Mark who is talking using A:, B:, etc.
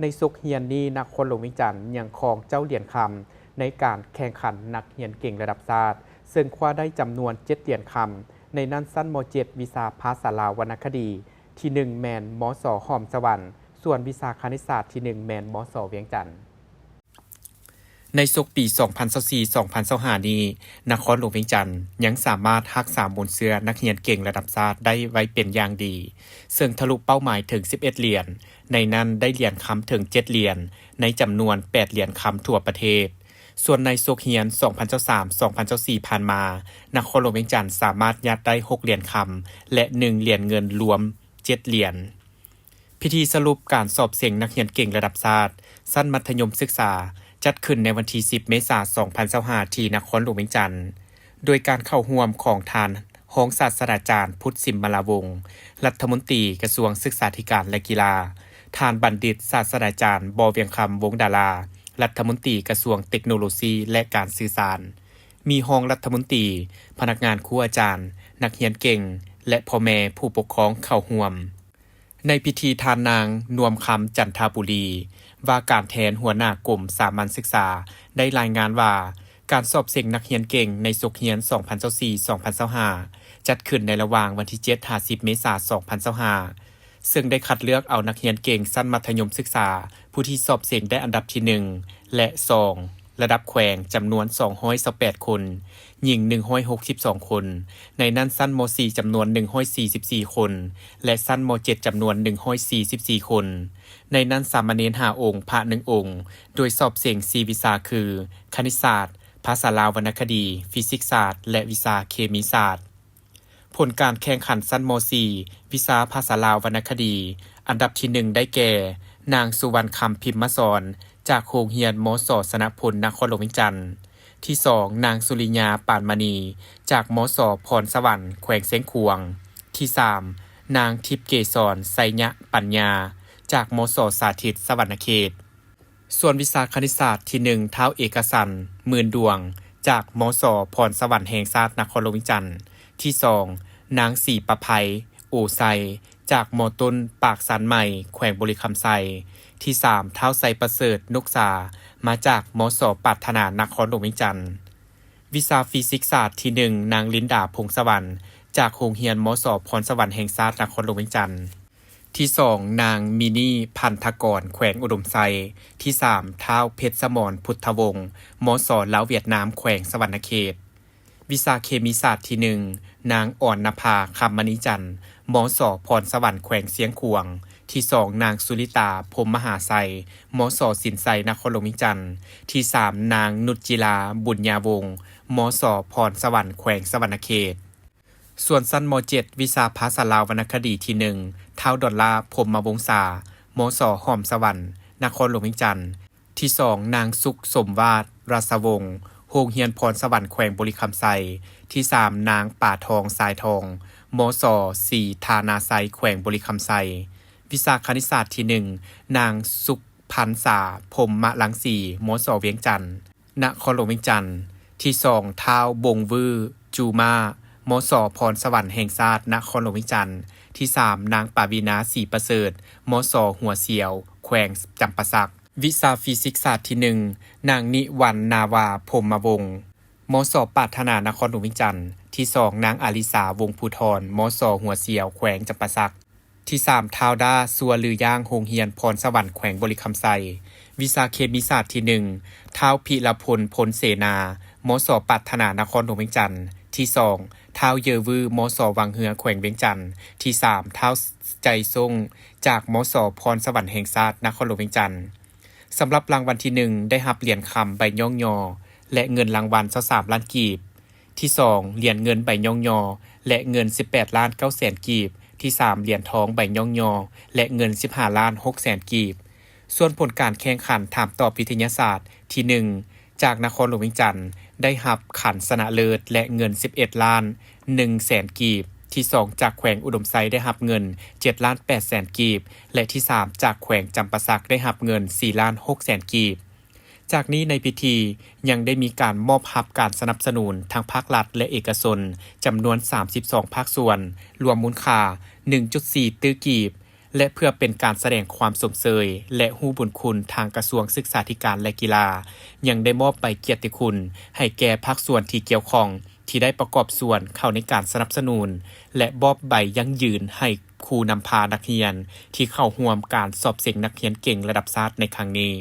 A: ในสุกเฮียนนี้นครหลวงวิจันทร์ยังครองเจ้าเหรียญคำในการแข่งขันนักเฮียนเก่งระดับชาติซึ่งคว้าได้จำนวน7เหรียญคำในนั้นสั้นม.7 วิชาภาษาลาววรรณคดีที่1แมนมส.หอมสวรรค์ส่วนวิชาคณิตศาสตร์ที่1แมนมส.เวียงจันทร์ในศกปี 2024-2025 นี้นครหลวงเวียงจันทร์ยังสามารถรักษามนต์เสื้อนักเรียนเก่งระดับชาติได้ไว้เป็นอย่างดีซึ่งทะลุเป้าหมายถึง11เหรียญในนั้นได้เหรียญคำถึง7เหรียญในจำนวน8เหรียญคำทั่วประเทศส่วนในศกเฮียน 2023-2024 ผ่านมานครหลวงเวียงจันทร์สามารถยัดได้6เหรียญคำและ1เหรียญเงินรวม7เหรียญพิธีสรุปการสอบเสียงนักเรียนเก่งระดับชาติชั้นมัธยมศึกษาจัดขึ้นในวันที่ 10 เมษายน 2025 ที่นครหลวงเวียงจันทร์โดยการเข้าร่วมของทานรองศาสตราจารย์พุทธสิมมลาวงศ์รัฐมนตรีกระทรวงศึกษาธิการและกีฬาทานบัณฑิตศาสตราจารย์บเวียงคำวงดารารัฐมนตรีกระทรวงเทคโนโลยีและการสื่อสารมีรองรัฐมนตรีพนักงานครูอาจารย์นักเรียนเก่งและพ่อแม่ผู้ปกครองเข้าร่วมในพิธีทานนางนวมคำจันทบุรีว่าการแทนหัวหน้ากรมสามัญศึกษาได้รายงานว่าการสอบเสียงนักเรียนเก่งในศกเฮียน 2024-2025 จัดขึ้นในระหว่างวันที่ 7-10 เมษายน 2025 ซึ่งได้คัดเลือกเอานักเรียนเก่งชั้นมัธยมศึกษาผู้ที่สอบเสียงได้อันดับที่ 1 และ 2 ระดับแขวงจำนวน 228 คนหญิง 162 คนในนั้นชั้นม.4 จำนวน 144 คนและชั้นม.7 จำนวน 144 คนในนั้นสามเณร5 องค์พระ1 องค์โดยสอบเสียง4วิชาคือคณิตศาสตร์ภาษาลาววรรณคดีฟิสิกส์ศาสตร์และวิชาเคมีศาสตร์ผลการแข่งขันชั้นม.4 วิชาภาษาลาววรรณคดีอันดับที่ 1 ได้แก่นางสุวรรณคำพิมพ์มสอนจากโรงเรียนมส.สนพลนครหลวงเวียงจันทร์ที่ 2 นางสุริยาป่านมณีจากมส.พรสวรรค์แขวงเสียงขวงที่ 3 นางทิพย์เกษรไสยะปัญญาจากมส.สาธิตสวรรณเขตส่วนวิชาคณิตศาสตร์ที่ 1 ท้าวเอกสันหมื่นดวงจากมส.พรสวรรค์แห่งชาตินครหลวงเวียงจันทร์ที่ 2 นางศรีประไพโอไซจากม.ต้นปากสันใหม่แขวงบริคำไซที่ 3 ท้าวไซประเสริฐนกษามาจากมส.ปรารถนานครหลวงเวียงจันทร์วิชาฟิสิกส์ศาสตร์ที่ 1 นางลินดาพงสวรรค์จากโรงเรียนมส.พรสวรรค์แห่งชาตินครหลวงเวียงจันทร์ที่ 2 นางมินีพันธกรแขวงอุดมไซที่ 3 ท้าวเพชรสมรพุทธวงศ์มส.ลาวเวียดนามแขวงสวรรณเขตวิชาเคมีศาสตร์ที่ 1 นางอ่อนนภาคำมณีจันทร์มส.พรสวรรค์แขวงเสียงขวงที่ 2 นางสุริตาพรหมมหาไซมส.สินไซนครหลวงเวียงจันทร์ที่ 3 นางนุชจิลาบุญญาวงศ์มส.พรสวรรค์แขวงสวรรณเขตส่วนชั้นม.7 วิชาภาษาลาววรรณคดีที่ 1 ท้าวดอลลาร์พรหมวงศามส.หอมสวรรค์นครหลวงเวียงจันทร์ที่ 2 นางสุขสมวาทราชวงศ์โรงเรียนพรสวรรค์แขวงบริคำไซที่ 3 นางป่าทองสายทองมส.สีธานาไซแขวงบริคำไซวิชาคณิตศาสตร์ที่ 1 นางสุขพันษาพรหมลังสีมส.เวียงจันทร์นครหลวงเวียงจันทร์ที่ 2 ท้าวบงวือจูมามส.พรสวรรค์แห่งชาตินครหลวงเวียงจันทร์ที่ 3 นางปาวีนาศรีประเสริฐมส.หัวเสียวแขวงจำปาสักวิชาฟิสิกส์ศาสตร์ที่ 1 นางนิวันนาวาพรหมวงศ์มส.ปรารถนานครหลวงเวียงจันทร์ที่ 2 นางอาริสาวงศ์ภูธรมส.หัวเสียวแขวงจำปาสักที่ 3 ท้าวดาสัวลือย่างโรงเรียนพรสวรรค์แขวงบริคำไซวิชาเคมีศาสตร์ที่ 1 ท้าวพิรพลพลเสนามส.ปรารถนานครหลวงเวียงจันทร์ที่ 2 ท้าวเยอวือมส.วังเหือแขวงเวียงจันทร์ที่ 3 ท้าวใจทรงจากมส.พรสวรรค์แห่งชาตินครหลวงเวียงจันทร์สำหรับรางวัลที่ 1 ได้รับเหรียญคำใบย่องยอและเงินรางวัล23ล้านกีบที่ 2 เหรียญเงินใบย่องยอและเงิน18ล้าน9แสนกีบที่ 3 เหรียญทองใบย่องยอและเงิน15ล้าน6แสนกีบส่วนผลการแข่งขันถามตอบวิทยาศาสตร์ที่ 1 จากนครหลวงเวียงจันทร์ได้รับขันชนะเลิศและเงิน11ล้าน1แสนกีบที่ 2 จากแขวงอุดมไซได้รับเงิน7ล้าน8แสนกีบและที่ 3 จากแขวงจำปาสักได้รับเงิน4ล้าน6แสนกีบจากนี้ในพิธียังได้มีการมอบรับการสนับสนุนทางภาครัฐและเอกชนจำนวน32ภาคส่วนรวมมูลค่า 1.4 ตื้อกีบ และเพื่อเป็นการแสดงความสมเสยและฮู้บุญคุณทางกระทรวงศึกษาธิการและกีฬายังได้มอบใบเกียรติคุณให้แก่ภาคส่วนที่เกี่ยวข้องที่ได้ประกอบส่วนเข้าในการสนับสนุนและมอบใบยั่งยืนให้ครูนำพานักเรียนที่เข้าร่วมการสอบเสียงนักเรียนเก่งระดับชาติในครั้งนี้